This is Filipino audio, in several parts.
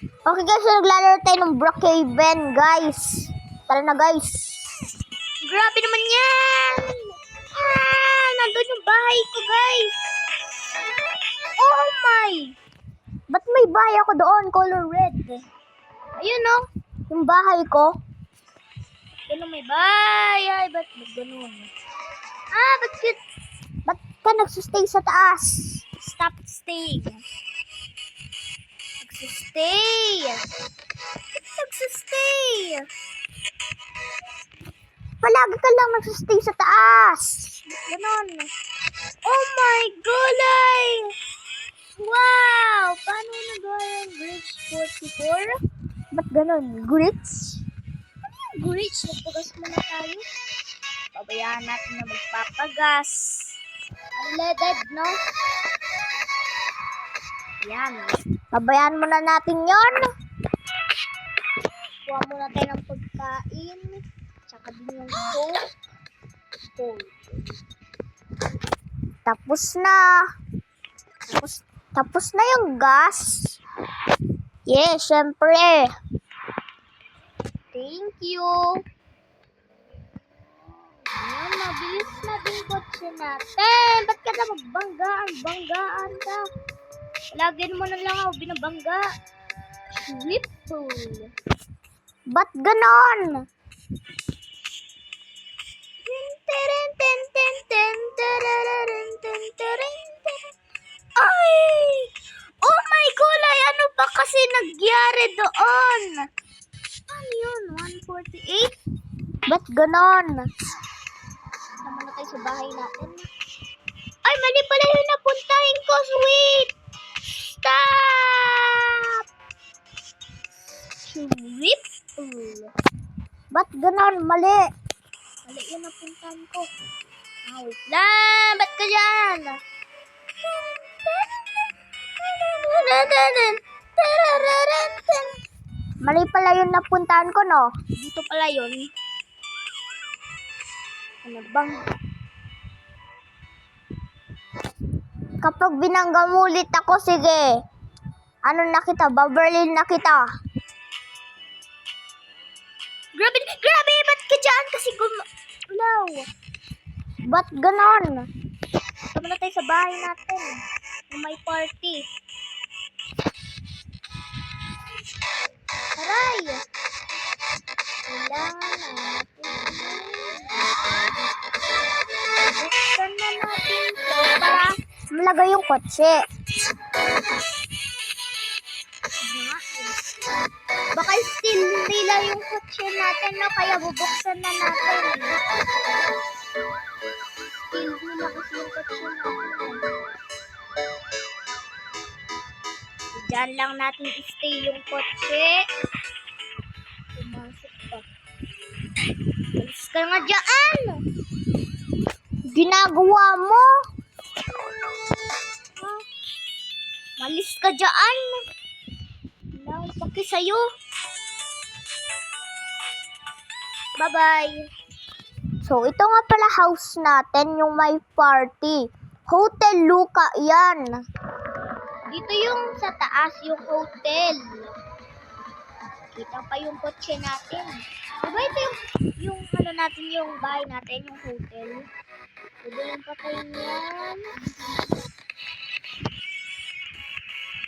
Okay guys, so naglalaro tayo ng Brookhaven, guys. Tara na guys. Grabe naman yan! Nandun yung bahay ko, guys. Oh my! Ba't may bahay ako doon? Color red. Ayun no, yung bahay ko. Ganun may bahay. Ba't ganun? Ba't ka nagsustay sa taas? Stop staying. Nagsustay. Palagi ka lang nagsustay sa taas. Ganon. Oh my gulay! Wow! Paano nagawa yung glitch 44? Ba't ganon? Glitch? Ano yung glitch? Magpagas muna tayo. Pabayaan natin na magpapagas. Unleaded, no? Yan. Pabayaan muna natin yon. Kuha muna tayo ng pagkain. Tsaka din yung coal. Tapos na. Tapos na yung gas. Yes, syempre. Thank you. Ayan, mabilis na din kotse natin. Ba't ka na magbanggaan ka? Lagyan mo na lang ako binabangga. Triple. Ba't ganon? Ay! Oh my gulay! Ano ba kasi nagyari doon? Ano yun? 148? Ba't ganon? Naman na tayo sa bahay natin. Ay, mali pala yung napuntahin ko. Sweet! Stop! Triple. Ba't ganon? Mali. Mali yung napuntahan ko. Wait lang. Ba't ka dyan? Mali pala yung napuntahan ko, no? Dito pala yun. Ano bang? Kapag binangga mo ulit ako, sige. Ano na kita? Baberlin na kita. Grabe! Ba't ka dyan? Kasi gumalaw. Ba't ganon? Tama na tayo sa bahay natin. May party. Aray! Kailangan natin. Buksan na natin ito para malagay yung kotse. Baka still nila yung kotse natin, no? Kaya bubuksan na natin. Still nila kasi yung kotse natin. Diyan lang natin i-stay yung kotse. Pumasok pa. Alis ka nga dyan! Ginagawa mo? Malis ka dyan! Wala paki sa'yo. Bye-bye. So, ito nga pala house natin, yung may party. Hotel Luca yan. Dito yung sa taas, yung hotel. Kita pa yung kotse natin. Diba ito yung ano natin, yung bahay natin, yung hotel. Pwede yung patayin yan.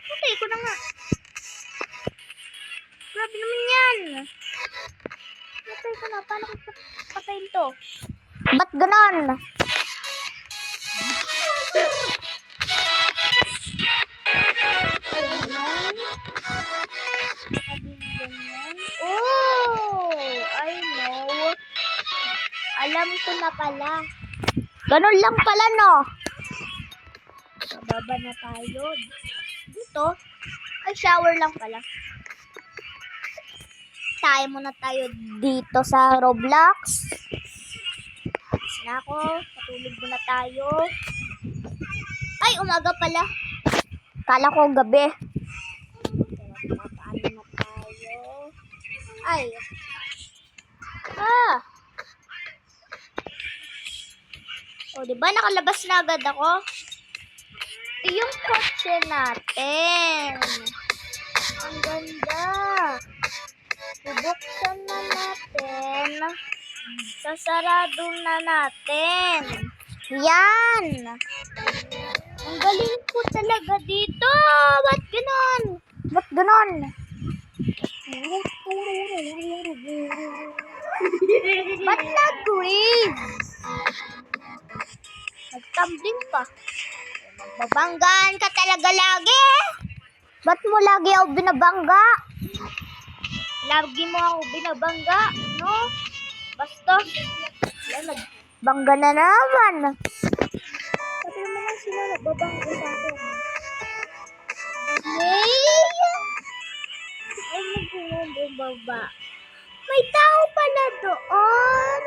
Patay ko na nga. Grabe naman yan. Patay ko na. Paano ko patayin to? Ba't ganon? Oh, I know. Alam ko na pala. Ganun lang pala, no? Bababa na tayo. Dito. Ay, shower lang pala. Tayo muna tayo dito sa Roblox. Na ako. Patulog muna tayo. Ay, umaga pala. Kala ko gabi. Paano na tayo? Ay. O, diba nakalabas na agad ako? Yung kotse natin. Ang ganda. Bubuksan na natin. Sasarado na natin. Yan. Ang galing po talaga dito. Ba't ganon? Ba't ganon? Ba't nag-freeze? Nag-tumbling pa. Babanggaan ka talaga lagi. Ba't mo lagi ako binabangga? Lagi mo ako binabangga, no? Basta, nagbangga na naman. Sabi naman nga sila nagbabangga sa akin. Yay! Ano kung baba? May tao pala doon.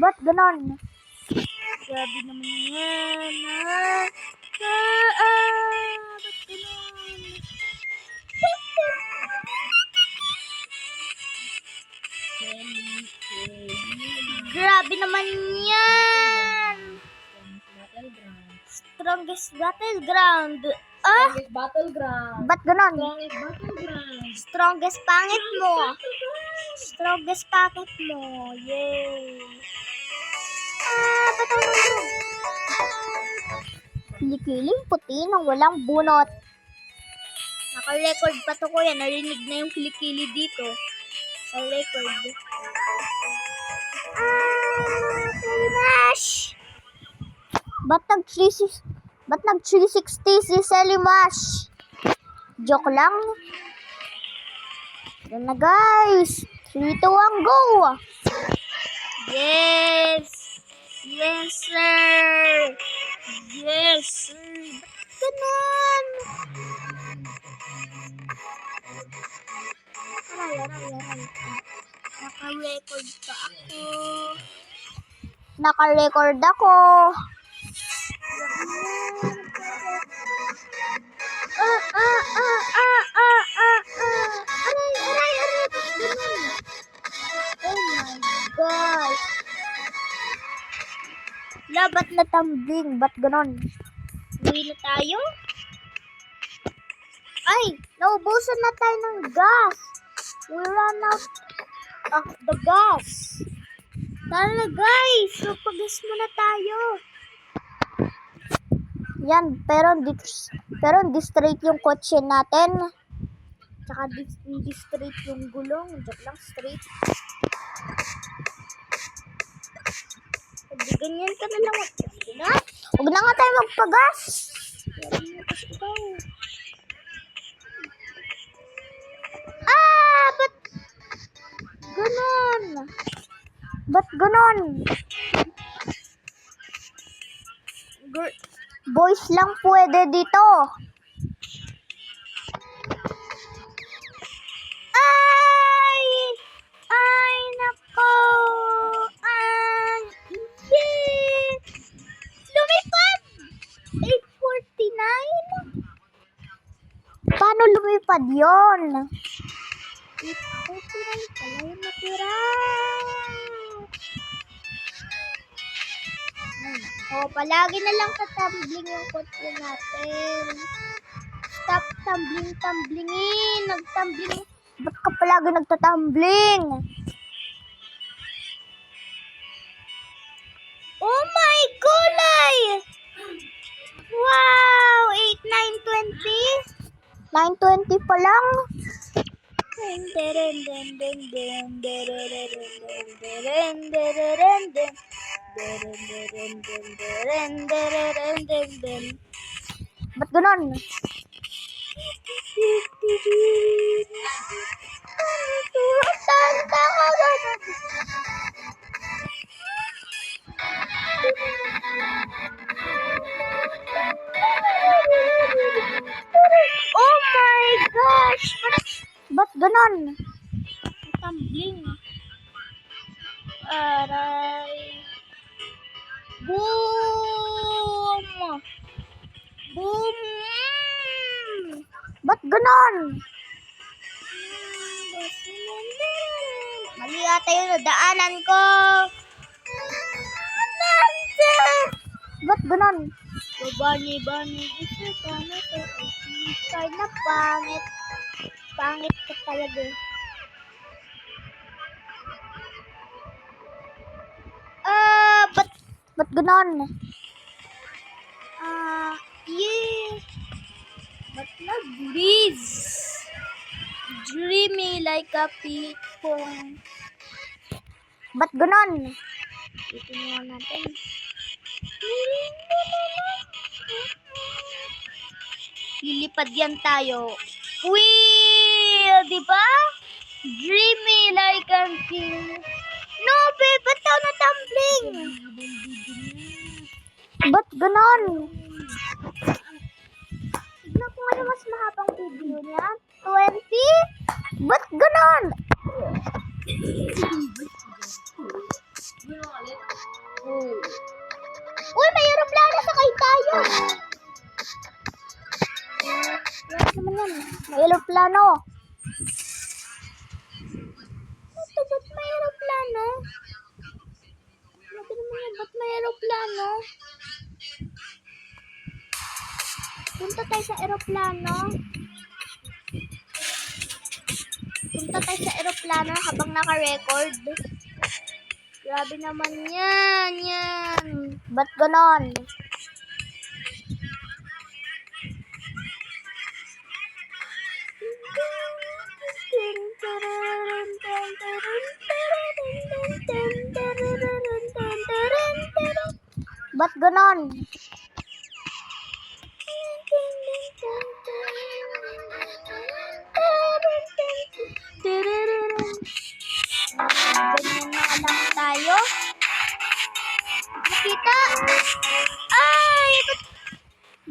Ba't ganon? Grabe naman yan, ha? Ba't ganon? Grabe naman yan! Strongest battleground. Strongest battleground. Ba't ganon? Strongest battleground. Strongest pangit mo. Strongest pangit mo. Yay. Ba't ako nandun? Kilikiling puti nang walang bunot. Naka-record pa to kuya. Narinig na yung kilikili dito. Sa record. Selimash! Ba't nag-360 si Selimash? Joke lang. Yan na guys. 3, 2, 1, go! Yes! Yes, sir! Yes, sir! Ganon! Aray. Naka-record pa ako. Naka-record ako. Aray. Oh my gosh. Ba't natambling? Ba't ganon? Uwi na tayo? Ay! Naubusan na tayo ng gas. We ran out of the gas. Tara guys! Magpagas muna tayo. Yan, pero hindi straight yung kotse natin. Tsaka hindi straight yung gulong. Joke lang, straight. Hindi ganyan ka na lang. Huwag na nga tayo magpagas. Ba't ganon? Ba't ganon? Boys lang pwede dito. Ay, nako. Yeah. Lumipad. 849. Paano lumipad yon? 849 pala yung natira. Palagi na lang tatumbling yung kotse natin. Stop tamblingin. Nagtumbling. Ba't ka palagi nagtatumbling? Oh my gulay! Wow! 8, 9, 20? 9:20 pa lang? Ba't ganon? Oh my gosh! Ba't ganon? Tumbling. Aray. Boom! Boom! Ba't ganon? Mali ata yung nadaanan ko. Ba't ganon? Bani, gusto ka na sa card na pangit. Pangit ka talaga. Ba't ganon? Yeah. Ba't nag-breeze? Dreamy like a pitong. Ba't ganon? Ito natin. Lilipad yan tayo. Di ba? Dreamy like a king. No, babe, ba't tayo na-tumbling? Ba't ganon? Tignan ko ngayon mas mahabang video niya. 20? Ba't ganon? Uy, may aeroplano, sakay tayo. Ano naman yan? May aeroplano. Ba't may aeroplano? Ano naman yan? Ba't may aeroplano? Punta tayo sa aeroplano. Punta tayo sa aeroplano habang naka-record. Grabe naman yan. Ba't ganon? Ba't ganon? Ganyan na lang tayo. Makita? Ay!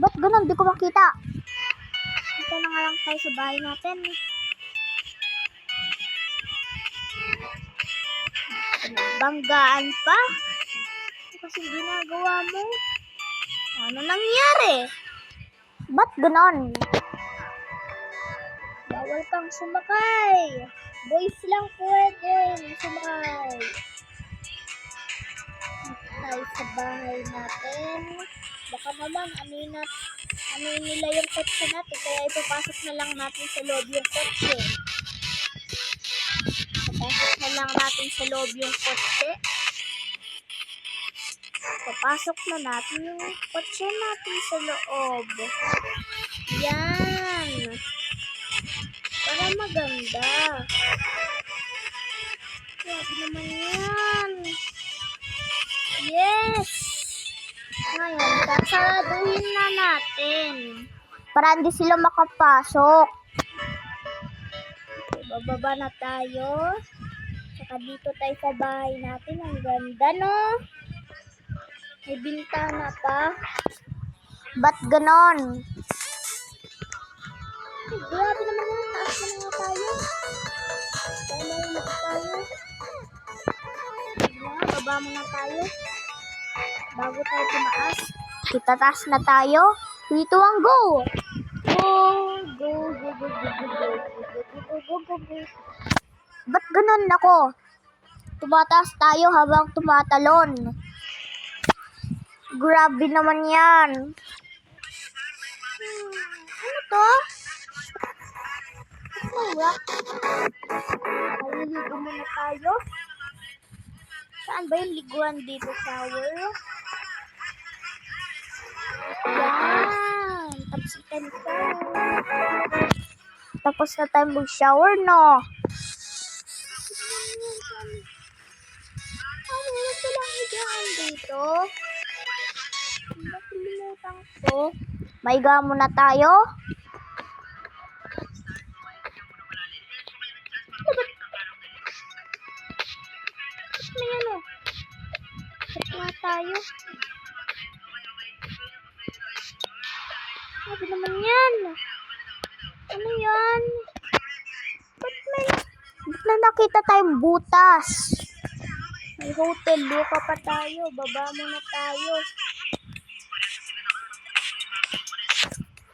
Ba't ganon? Di ko makita. Ito na nga lang tayo sa bahay natin. Banggaan pa? Kasi ginagawa mo. Ano nangyari? Ba't ganon? Bawal kang sumakay. Boys lang pwede sumakay. Tayo sa bahay natin. Baka naman ano nila yung kotse natin. Kaya ipapasok na lang natin sa loob yung kotse. Papasok na lang natin sa loob yung kotse. Papasok na natin yung kotse natin sa loob. Yan. Para maganda. Grabe naman yan. Yes! Ngayon, sasaraduhin na natin. Para hindi sila makapasok. Bababa na tayo. Saka dito tayo sa bahay natin. Ang ganda, no? May bintana pa. Ba't ganon? Ay, grabe naman yan. Taas na nga tayo. Tayo tayo. Baba muna tayo. Bago tayo tumaas. Itataas na tayo. 3, 2, 1, go! Go. Ba't ganon ako? Tumataas tayo habang tumatalon. Grabe naman yan. Ano to? Maliligo muna tayo. Saan ba yung liguan dito, shower? Yan. Tapos na tayo mag-shower, no? Ano lang higaan dito? Nakalimutan ko. Maiga muna tayo. May ano? Saan nga tayo? Sabi naman yan. Ano yan? Ba't na nakita tayong butas? May Hotel Luca pa tayo. Baba muna tayo.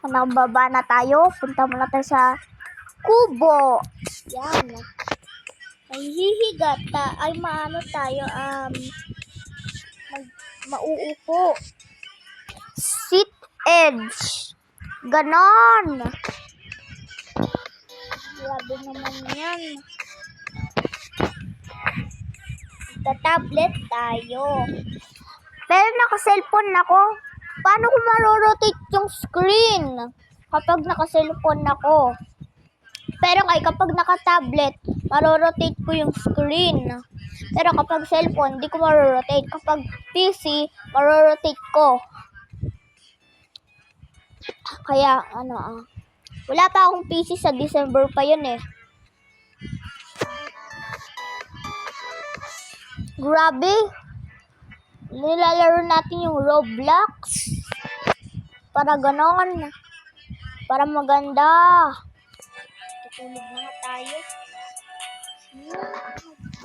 Baba na tayo. Punta muna tayo sa kubo. Yan. Ay hihiga ay maano tayo. Mauupo. Sit edge. Ganon. Grabe naman yan. Tablet tayo. Pero naka-cellphone ako. Paano ko maro-rotate yung screen kapag naka-cellphone ako? Pero kapag naka-tablet, maro-rotate ko yung screen. Pero kapag cellphone, di ko maro-rotate. Kapag PC, maro-rotate ko. Kaya, wala pa akong PC sa December pa yun eh. Grabe. Nilalaro natin yung Roblox. Para ganon. Para maganda. Tutulog na nga tayo.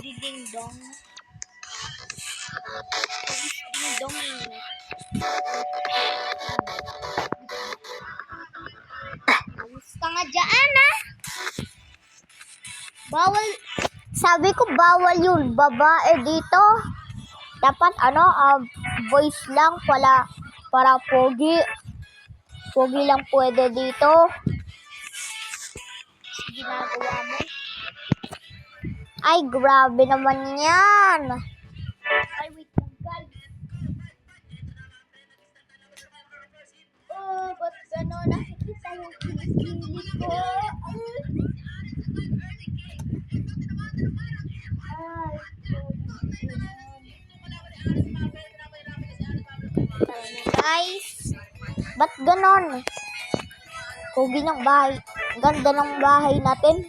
Ding-dong. Ding-dong. Kamusta nga dyan Bawal. Sabi ko bawal yun. Babae dito. Dapat voice lang para pogi. Pogi lang pwede dito. Ginagawa mo. Ay, grabe naman yan. Ay, wait lang guys. Oh, ba't gano'n? Nakikita yung kilikili ko. Guys, ba't ganon? Pogi ng bahay. Ganda ng bahay natin.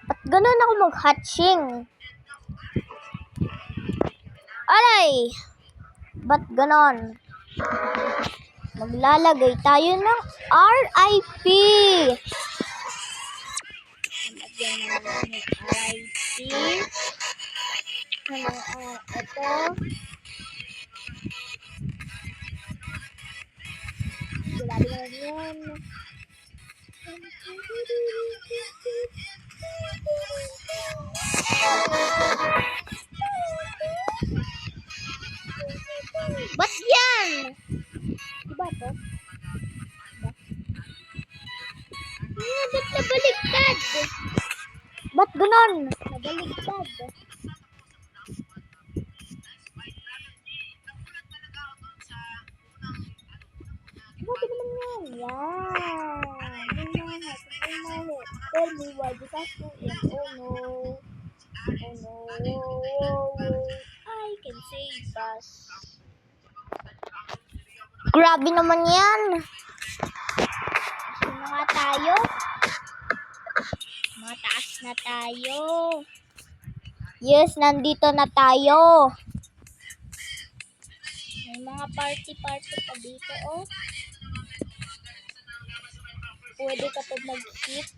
Ba't ganon ako mag-hatching? Alay! Ba't ganon? Maglalagay tayo ng RIP. Lagyan naman ng RIP. Ito. Grabe naman yan. Ba't yan? Diba to? Ba't nabaligtad? Ba't ganon? Nabaligtad. Ba't naman yan? Yan. Tell me why you have to eat. Oh no. Oh no. I can save us. Grabe naman yan. Sino nga tayo? Mataas na tayo. Yes, nandito na tayo. May mga party pa dito, oh. Pwede ka pa mag-hit.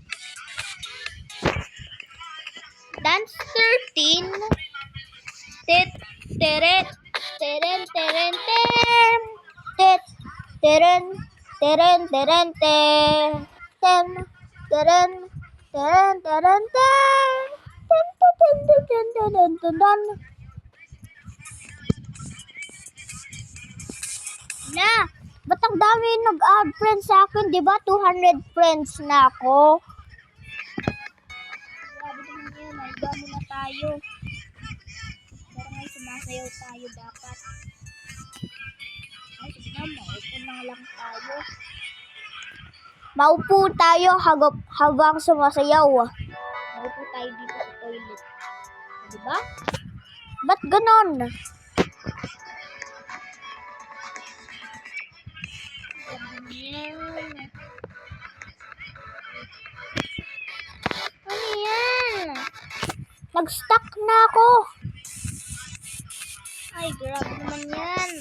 Dance 13. Teren. Teren. Teren. Teren. Teren. Teren. Teren. Teren. Teren. Teren. Teren. Teren. Na, ba't ang dami nag-add friends sa akin? Diba 200 friends na ako? Grabe naman yun. Ay, gamo na tayo. Pero ngayon sumasayaw tayo dapat. Ay, sige na, maupo na lang tayo. Maupo tayo habang sumasayaw. Maupo tayo dito sa toilet. Diba? Ba't ganon? Ano yan? Nag-stuck na ako. Ay, grabe naman yan.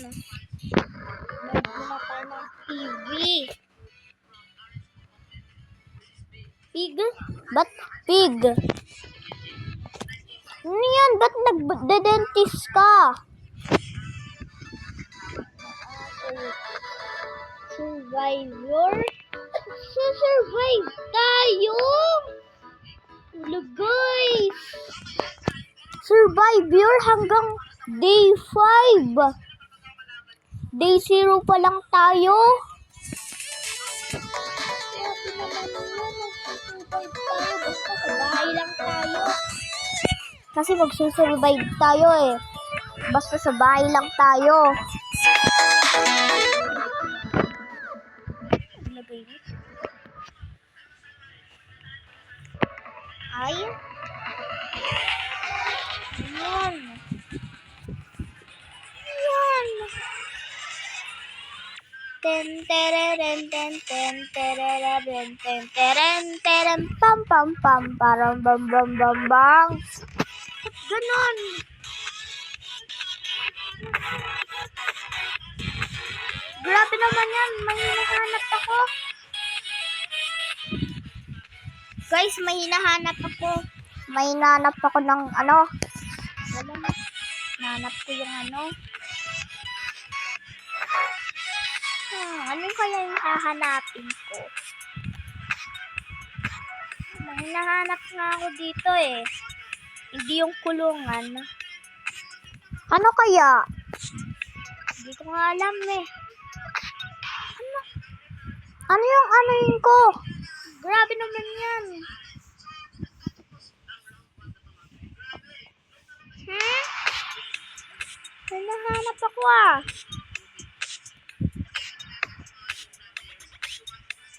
Nagmuna tayo ng TV. Pig? Ba't pig? Ano yan? Ba't nagde-dentist ka? Survivor? Survive tayo! Hello guys! Survivor hanggang day 5. Day 0 pa lang tayo. Grabe naman yun. Magsusurvive tayo. Basta sa bahay lang tayo. Kasi magsusurvive tayo eh. Basta sa bahay lang tayo. Ano baby? Ay. Yan. Yan. Ten tereren ten ten tereren ten teren teren pam pam pam param bam bam bam bang. Ganon. Grabe naman yan. May hinahanap ako. Guys, may hinahanap ako. May hinahanap ako ng ano. Hinahanap ko yung ano. Ano kaya yung hahanapin ko? May hinahanap nga ako dito eh. Hindi yung kulungan. Ano kaya? Hindi ko nga alam eh. Ano yung anuin ko? Grabe naman yan. May nahanap ako ah.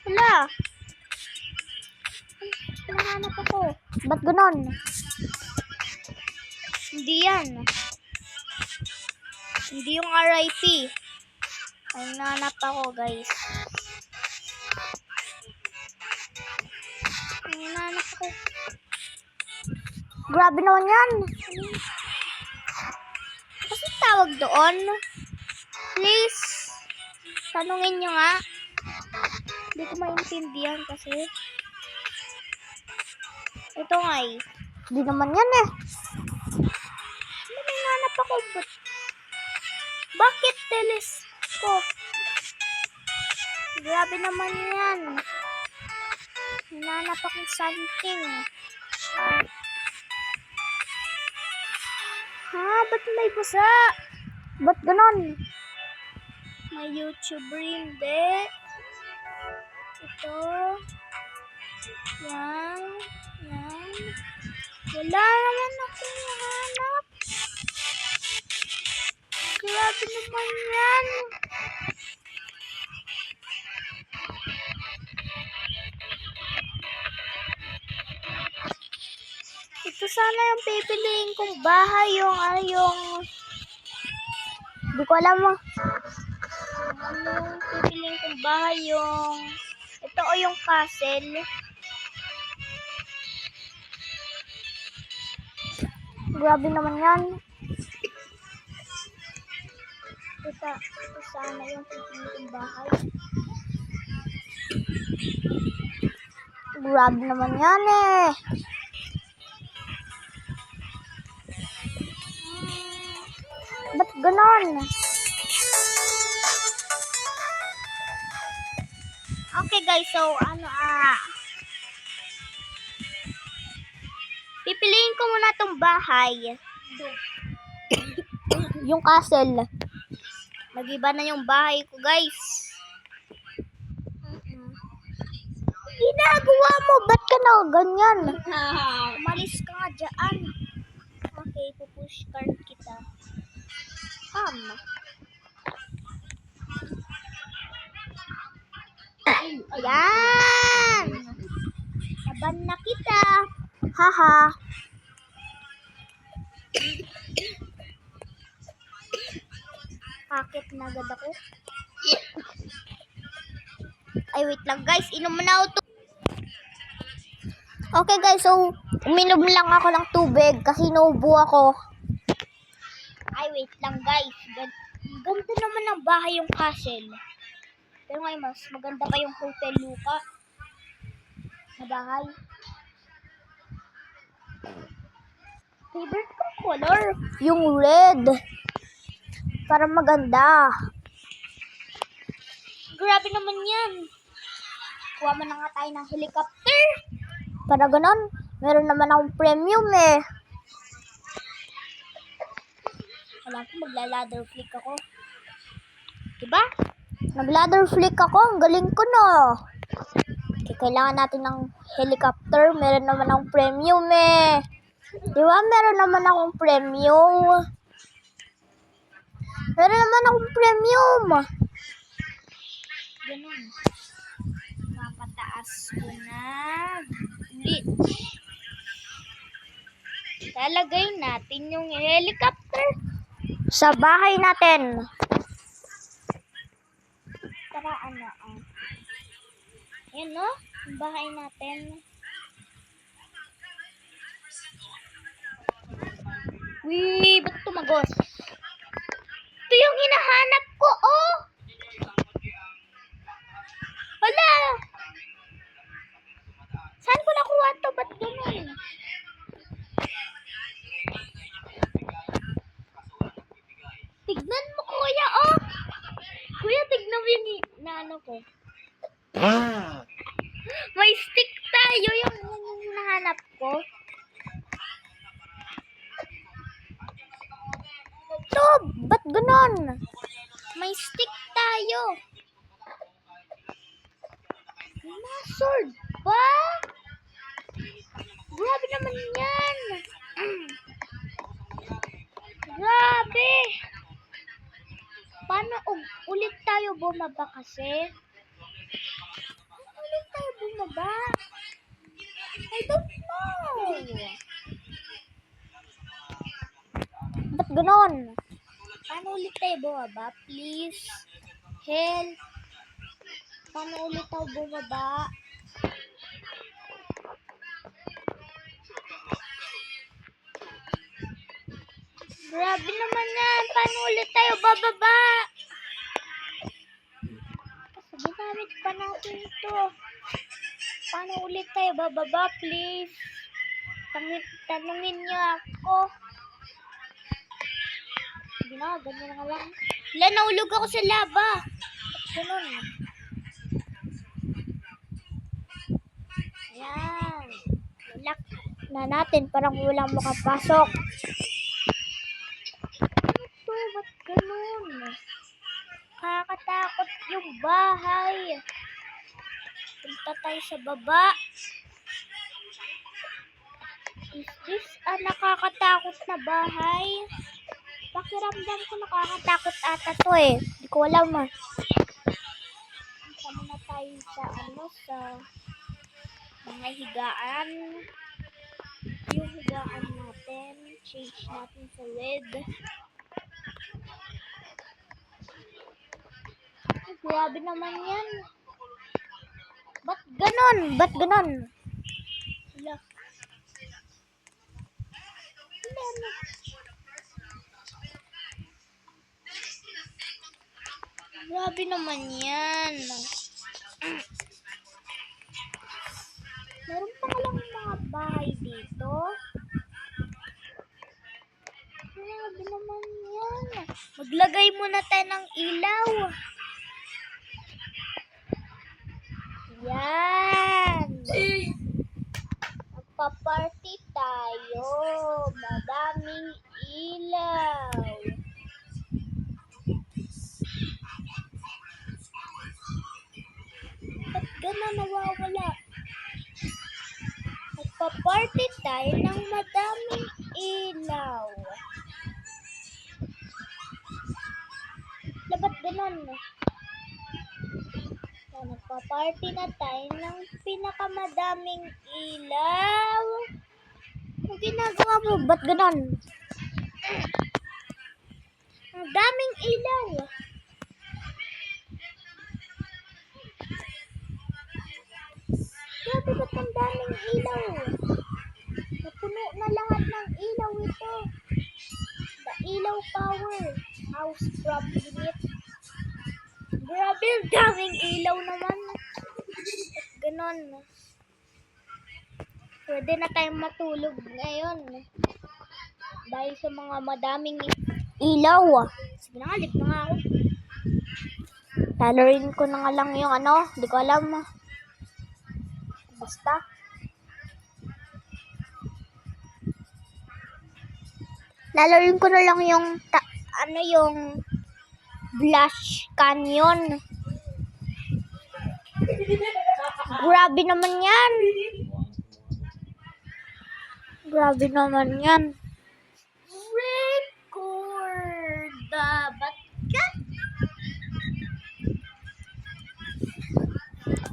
Wala. May nahanap ako. Ba't ganon? Hindi yan. Hindi yung RIP. May nahanap ako guys. May nahanap ako. Grabe naman yan. Kasi tawag doon. Please. Tanungin nyo nga. Hindi ko maintindihan kasi. Ito nga eh. Hindi naman yan eh. May nanap ako. Bakit telescope? Grabe naman yan. Nanap akong something. Ha? Ba't may basa? Ba't ganon? May YouTube rin, de. Ito. Yan. Yan. Wala naman akong hanap. Grabe naman yan. Ito sana yung pipiliin kong bahay, yung ano yung... Hindi ko alam mo. Ano yung pipiliin kong bahay, yung... Ito o yung castle. Grabe naman yan. Ito sana yung pipiliin kong bahay. Grabe naman yan eh. Ba't ganon? Okay guys, so pipiliin ko muna tong bahay. Yung castle. Nag-iba na yung bahay ko guys. Ginagawa mo, ba't ka na ganyan? Umalis ka nga dyan. Okay, pupush card kita. Ayan! Laban na kita. Haha. Bakit na agad ako? Ay, wait lang guys. Inom na ako. Okay guys, so uminom lang ako ng tubig kasi naubo ako. Ay, wait lang guys. Ganda naman ng bahay yung castle. Pero ngayon mas maganda pa yung Hotel Luca. na bahay. Favorite kong color, yung red. Para maganda. Grabe naman yan. Kuha mo na nga tayo ng helicopter. Para ganon, meron naman akong premium eh. Alam ko, magla-ladder flick ako. Diba? Nag-ladder flick ako, ang galing ko no. Okay, kailangan natin ng helicopter. Meron naman akong premium eh. Diba? Meron naman akong premium. Meron naman akong premium. Ganun. Papataas ko na. Glitch. Lalagay natin yung helicopter sa bahay natin. Tara, ano, Yan, no? Yung bahay natin. Wee, ba't tumagos? Ito yung hinahanap ko, oh! Hala! Saan ko nakuha ito? Ba't ganun? Tignan mo, kuya, oh! Kuya, tignan mo yung naano ko. May stick tayo yung hinahanap ko. Ito, ba't ganon? May stick tayo. May sword pa? Grabe naman yan. Grabe. Paano ulit tayo bumaba kasi? Paano ulit tayo bumaba? I don't know. Ba't ganon? Paano ulit tayo bumaba? Please. Help. Paano ulit tayo bumaba? Grabe naman yan. Paano ulit tayo bababa? Kasi ginamit pa natin ito. Paano ulit tayo bababa, please? Tanungin niyo ako. Sige na, ganyan na lang. Wala, naulog ako sa lava. Ganun. Ayan. Lock na natin. Parang walang makapasok. Ito, ba't ganun? Kakatakot yung bahay. Punta tayo sa baba. Is this a nakakatakot na bahay? Pakiramdam ko nakakatakot ata to eh. Hindi ko alam ah. Punta muna tayo sa mga higaan. Yung higaan natin. Change natin sa red. Ay, grabe naman yan. Ba't ganon? Ba't ganon? Wala. Wala. Grabe naman yan. Meron pa lang mga bahay dito. Grabe naman yan. Maglagay muna tayo ng ilaw. Yan. Magpa-party tayo. Madaming ilaw. Ba't gano'n nawawala? Magpa-party tayo ng madaming ilaw. Ba't gano'n? Nagpa-party na tayo ng pinakamadaming ilaw. Ang ginagawa mo, ba't ganon? Ang daming ilaw. Grabe, ba't ang daming ilaw? Napuno na lahat ng ilaw ito. The ilaw power. House from unit. Grabe, ang daming ilaw naman. Ganon. Pwede na tayong matulog ngayon. Dahil sa mga madaming ilaw. Sige na nga, lip na nga ako. Lalarin ko na nga lang yung ano, hindi ko alam. Basta. Lalarin ko na lang yung, yung Blush Canyon. Grabe naman yan. Grabe naman yan. Record. Ba't yan?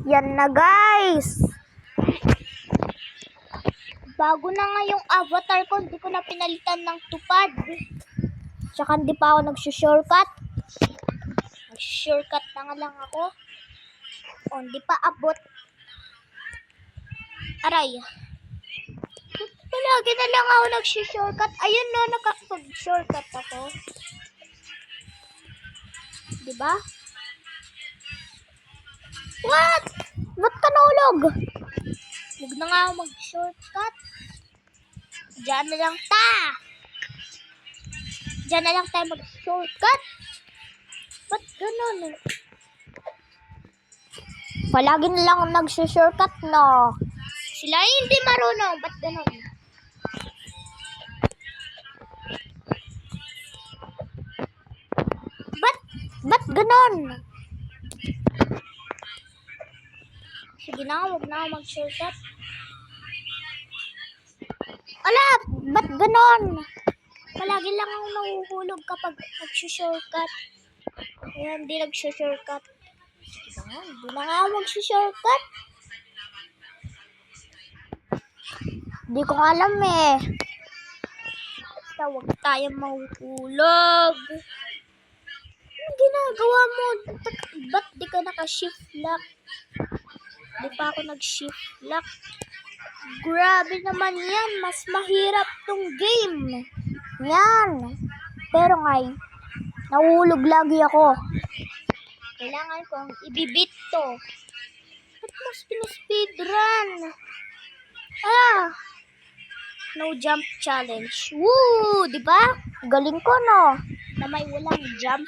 Yan na guys. Bago na nga yung avatar ko, hindi ko na pinalitan ng tupad. Tsaka hindi pa ako nagsushortcut. Nagsushortcut na nga lang ako. O, hindi pa abot. Aray. Palagi na lang ako nagsushortcut. Ayun no, nakapag-shortcut ako. Diba? What? Ba't ka naulog? Huwag na nga ako mag-shortcut. Diyan na lang Diyan na lang tayo mag-shortcut. Ba't ganun? Palagi na lang ako nag-shortcut, no? Sila hindi marunong. Ba't ganun? Ba't ganun? Sige na, huwag na ako mag-shortcut. Ala, ba't ganon? Palagi lang ako nahuhulog kapag nag-shortcut. Kaya hindi nag-shortcut. Hindi na nga ako mag-shortcut. Hindi ko alam eh. Basta huwag tayong mahuhulog. Anong ginagawa mo? Ba't di ka naka-shift lock? Di pa ako nag-shift lock. Grabe naman yan. Mas mahirap tong game. Yan. Pero ngay, nahuhulog lagi ako. Kailangan kong ibibit to. Ba't mas pinispeedrun? No jump challenge. Woo! Diba? Galing ko, no? Na may walang jump.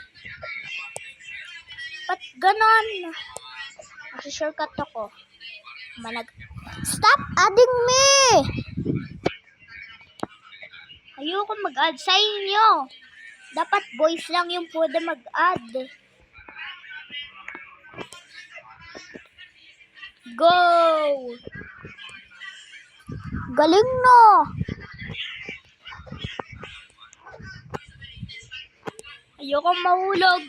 Ba't ganon? Shortcut ako. Stop adding me! Ayoko mag-add sa inyo. Dapat boys lang yung pwede mag-add. Go! Galing no! Ayoko mahulog.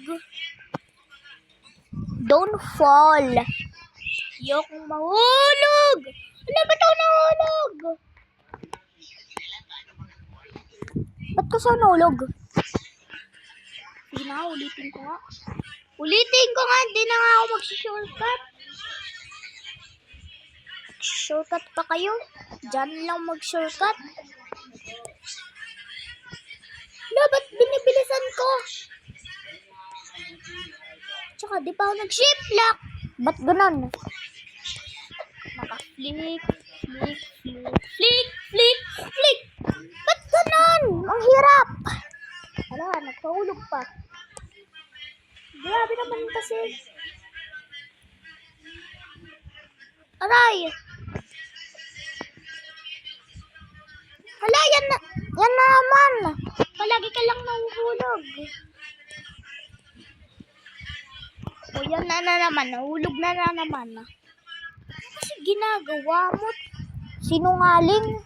Don't fall. Ayoko mahulog. Ano ba ito nahulog? Ba't ka sa nahulog? Sige na, ulitin ko nga. Hindi na nga ako mag-shortcut. Shortcut pa kayo? Diyan lang mag-shortcut. Ano, ba't binibilisan ko? Tsaka di pa ako nag-shift lock. Ba't ganon? Naka-flick, flick, flick, flick, flick, flick. Ba't ganon? Ang hirap. Hala, nagpahulog pa. Grabe naman kasi. Aray. Hala, yan na naman. Palagi ka lang nahuhulog. O yan na naman, nahulog na naman. Kasi ginagawa mo. Sinungaling.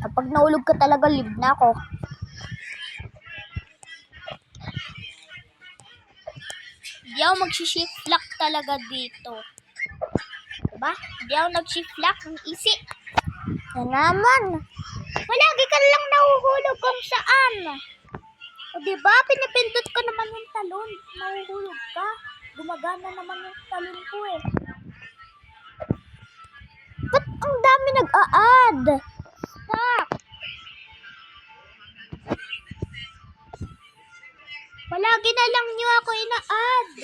Kapag nahulog ka talaga, live na ako. Hindi ako mag-shift lock talaga dito. Diba? Hindi ako nag-shift lock. Ang easy. Yan naman. Palagi ka lang nahuhulog kung saan. O diba? Pinipindot ko naman yung talon. Nahuhulog ka. Gumagana naman yung talon ko eh. Ba't ang dami nag-a-add? Stop. Palagi na lang niyo ako ina-add.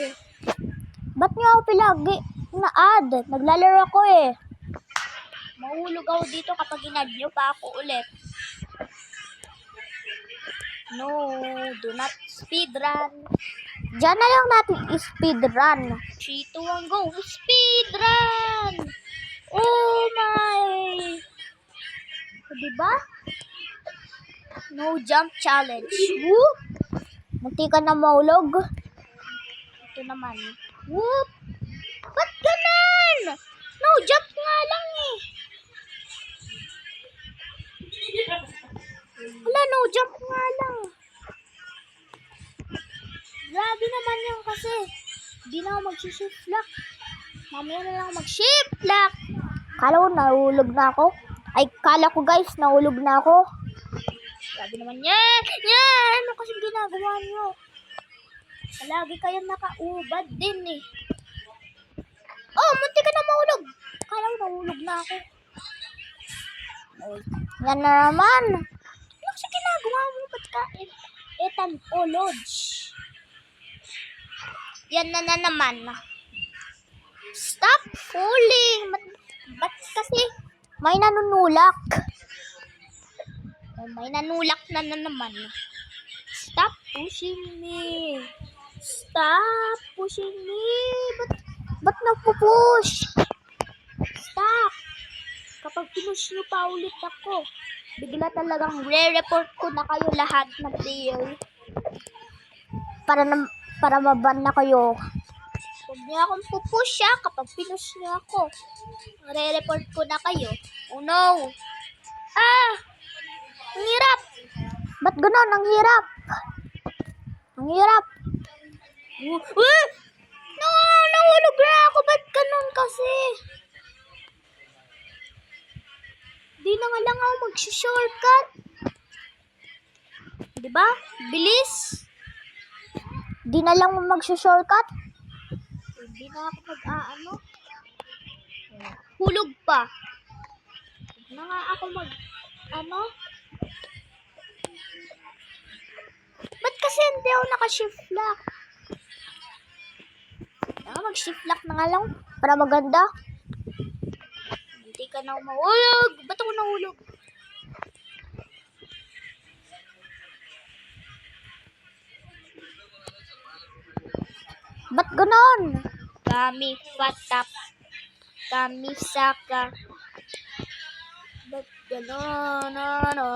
Ba't niyo ako palagi ina-add? Naglalaro ako eh. Mahulog ako dito kapag in-add niyo pa ako ulit. No, do not speedrun. Diyan na lang natin speedrun. 3, 2, 1, go! Speedrun! Oh my! Diba? No jump challenge. Whoop! Munti ka na maulog. Ito naman. Whoop! Ba't ganun? No jump nga lang eh. Wala, no jump nga lang. Grabe naman yan kasi. Hindi na ako mag-shift lock. Mamaya na lang ako mag-shift lock. Kala ko nahulog na ako. Ay, kala ko guys, nahulog na ako. Grabe naman yan. Yan! Ano kasing ginagawa nyo? Palagi kayong nakaubad din eh. Oh, munti ka na mahulog. Kala ko nahulog na ako. Yan na naman. Ano kasi ginagawa mo? Ba't ka etan olodge? Yan na naman. Stop fooling. Ba't kasi may nanunulak? Oh, may nanulak na naman. Stop pushing me. Stop pushing me. Ba't nagpo-push? Stop. Kapag pinush nyo pa ulit ako, bigla talagang re-report ko na kayo lahat na player. Para maban na kayo. Huwag niyo akong pupush kapag pinush niyo ako. Re-report ko na kayo. Oh no! Ah! Ang hirap! Ba't ganon? Ang hirap! Ang hirap! No! Nahulog na ako! Ba't ganon kasi? Di na nga lang ako mag-shortcut. Diba? Bilis! Di na lang mag-shortcut. Hindi na ako mag-aano. Hulog pa. Hindi na nga ako mag-ano. Ba't kasi hindi ako naka-shift lock? Mag-shift lock na nga lang para maganda. Hindi ka na mahulog. Ba't ako nahulog? Ba't ganon? Kami fatap. Kami saka. Ba't ganon? No.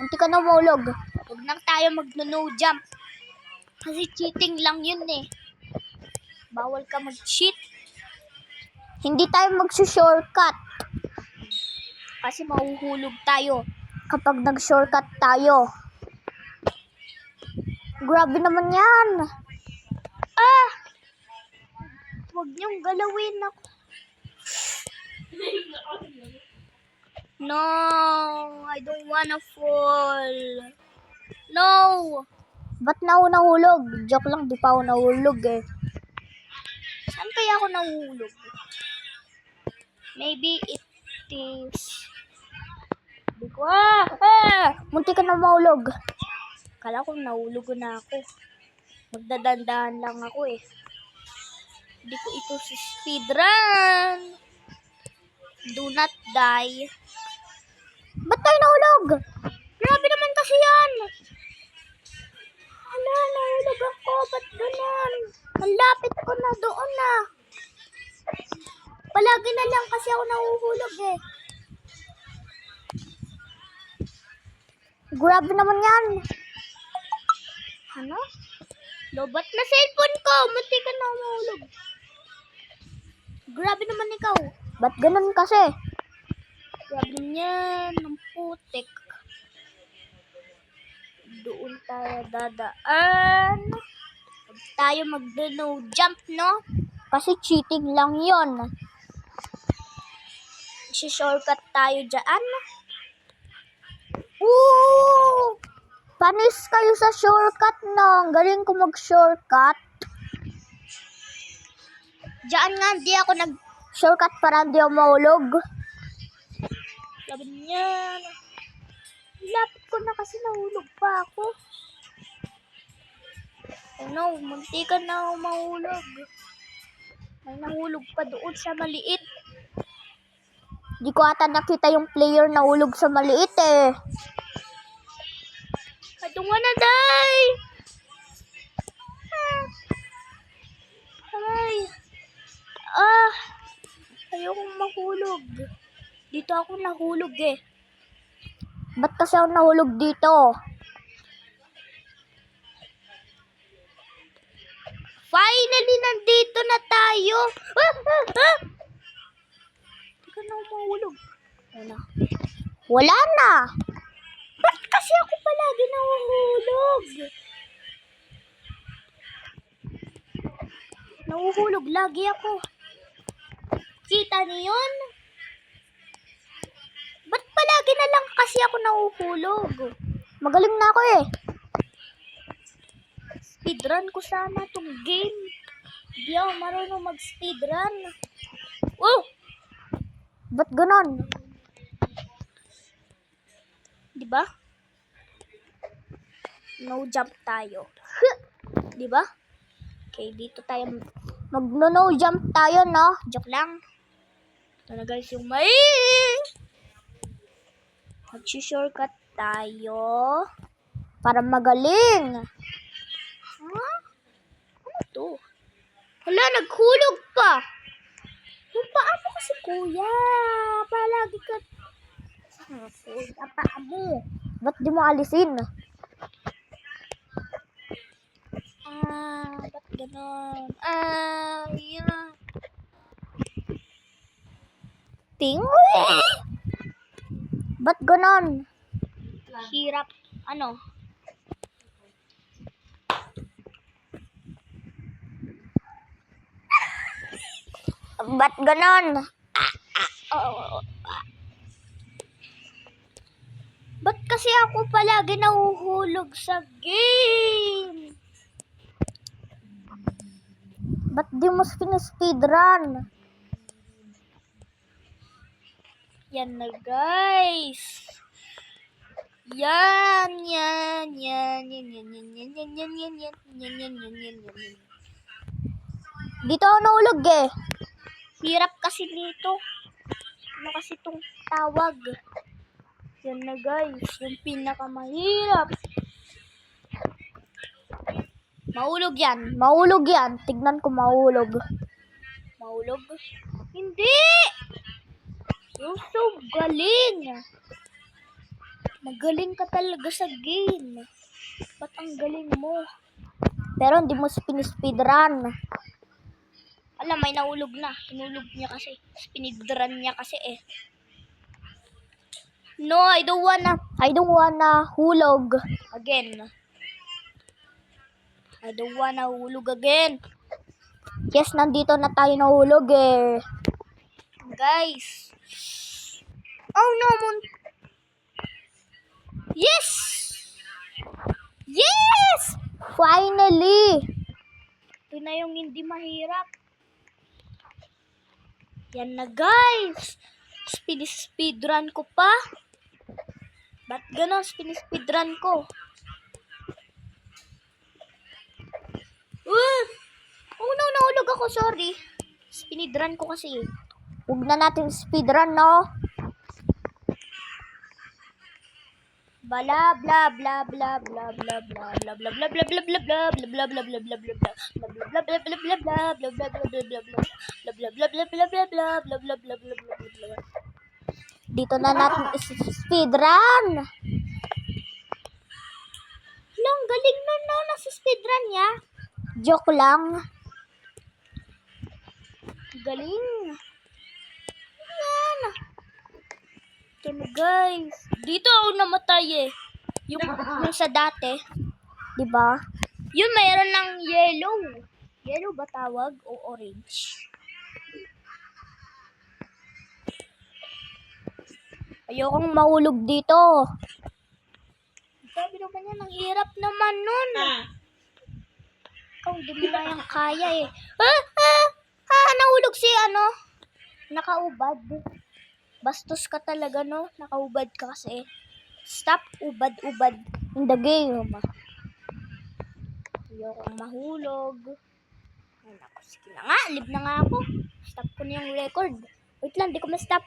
Hindi ka na mahulog. Huwag nang tayo mag-no jump. Kasi cheating lang yun eh. Bawal ka mag-cheat. Hindi tayo mag-shortcut. Kasi mahuhulog tayo kapag nag-shortcut tayo. Grabe naman yan. Ah! Huwag niyong galawin ako. No, I don't wanna fall. No! Ba't na ako nahulog? Joke lang, di pa ako nahulog eh. Saan kaya ako nahulog? Maybe it is... Di ko, munti ka na mahulog. Kala ko nahulog na ako. Magdadandahan lang ako eh. Hindi ko ito si speedrun. Do not die. Ba't tayo nahulog? Grabe naman kasi yan. Hala, nahulog ako. Ba't ganun? Ang lapit ko na doon na. Palagi na lang kasi ako nahuhulog eh. Grabe naman yan. Ano? Lobat na cellphone ko. Munti ka na mahulog. Grabe naman ikaw. Ba't ganun kasi? Grabe naman yan. Ang putik. Doon tayo dadaan. Huwag tayo mag-no jump, no? Kasi cheating lang yon. Shortcut tayo dyan. Woo! Panis kayo sa shortcut, no? Ang galing ko mag-shortcut. Diyan nga, hindi ako nag-shortcut para hindi ako mahulog. Sabi niya. Lapit ko na kasi nahulog pa ako. Oh no, munti ka na ako mahulog. May nahulog pa doon sa maliit. Di ko ata nakita yung player na hulog sa maliit eh. I don't wanna die! Ay! Ayokong mahulog. Dito ako nahulog eh. Ba't kasi ako nahulog dito? Finally, nandito na tayo. Hindi ka na mahulog. Wala na. Ba't kasi ako palagi nahuhulog? Nahuhulog lagi ako. Kita niyo yun? Ba't palagi na lang kasi ako nahuhulog? Magaling na ako eh. Speedrun ko sana tong game. Hindi ako marunong mag-speedrun. Oh! Ba't ganon? Diba? No jump tayo. Diba? Okay, dito tayo. Mag-no jump tayo, no? Joke lang. Ito na guys yung may... Mag-shortcut tayo. Para magaling. Huh? Ano to? Hala, naghulog pa. Yung paa mo kasi, kuya. Palagi ka... Kuya, paa mo. Ba't di mo alisin? Ba't ganon? Yeah. Tingwe! Ba't ganon? Hirap. Ano? Ba't ganon? Ba't kasi ako palagi nahuhulog sa game? Ba't di mo speedrun? Yan na guys. Yan. Dito ako nahulog eh. Hirap kasi dito. Ano kasi itong tawag? Yan na guys, yung pinakamahirap. Mahulog yan. Tignan ko mahulog. Mahulog? Hindi! You're so galing. Magaling ka talaga sa game. Ba't ang galing mo? Pero hindi mo speedrun. Alam, may nahulog na. Hinulog niya kasi. Speedrun niya kasi eh. No, I don't wanna hulog again. I don't wanna hulog again. Yes, nandito na tayo nahulog eh. Guys. Oh no, Yes! Yes! Finally! Ito na yung hindi mahirap. Yan na guys. Speedrun ko pa. Ba't ganon? Speedrun ko. Oh no, nahulog ako. Sorry. Speedrun ko kasi. Huwag na natin speedrun, no? Bla bla bla bla bla bla bla bla bla bla bla bla bla bla bla bla bla bla bla bla. Dito na natin speedrun. Lang galing na nasa speedrun niya. Joke lang. Galing. Yan. Ito na guys. Dito ako namatay eh. Yung sa dati. Diba? Yun mayroon ng yellow. Yellow ba tawag? O orange? Ayokong mahulog dito. Sabi naman yan, ang hirap naman nun. Ikaw, di mo na yung kaya eh. Nahulog si nakaubad. Bastos ka talaga, no? Nakaubad ka kasi. Stop ubad-ubad in the game. Ayokong mahulog. Ay, naku, sige na nga. Live na nga ako. Stop ko na yung record. Wait lang, di ko ma-stop.